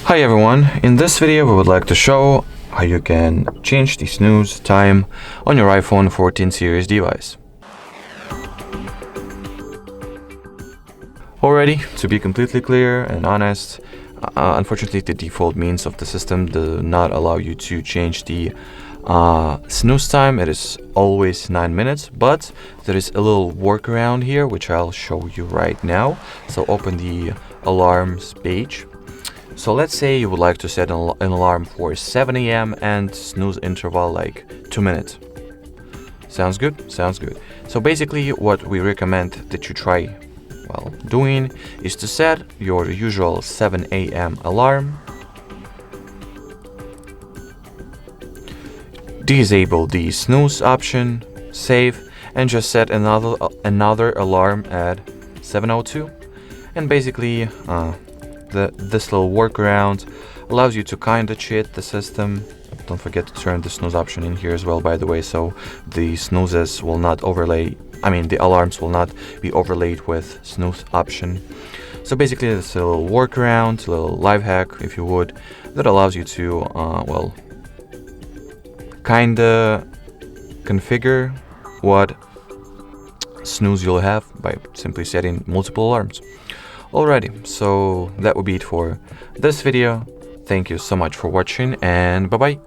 Hi everyone, in this video we would like to show how you can change the snooze time on your iPhone 14 series device. Already, to be completely clear and honest, unfortunately the default means of the system do not allow you to change the snooze time. It is always 9 minutes, but there is a little workaround here which I'll show you right now. So open the alarms page. So let's say you would like to set an alarm for 7 a.m. and snooze interval like 2 minutes. Sounds good? Sounds good. So basically what we recommend that you try doing is to set your usual 7 a.m. alarm, disable the snooze option, save, and just set another alarm at 7:02. And basically this little workaround allows you to kind of cheat the system. Don't forget to turn the snooze option in here as well, by the way, so the snoozes will not overlay, the alarms will not be overlaid with snooze option. So basically it's a little workaround, a little life hack, if you would, that allows you to, kinda configure what snooze you'll have by simply setting multiple alarms. Alrighty, so that would be it for this video. Thank you so much for watching, and bye bye.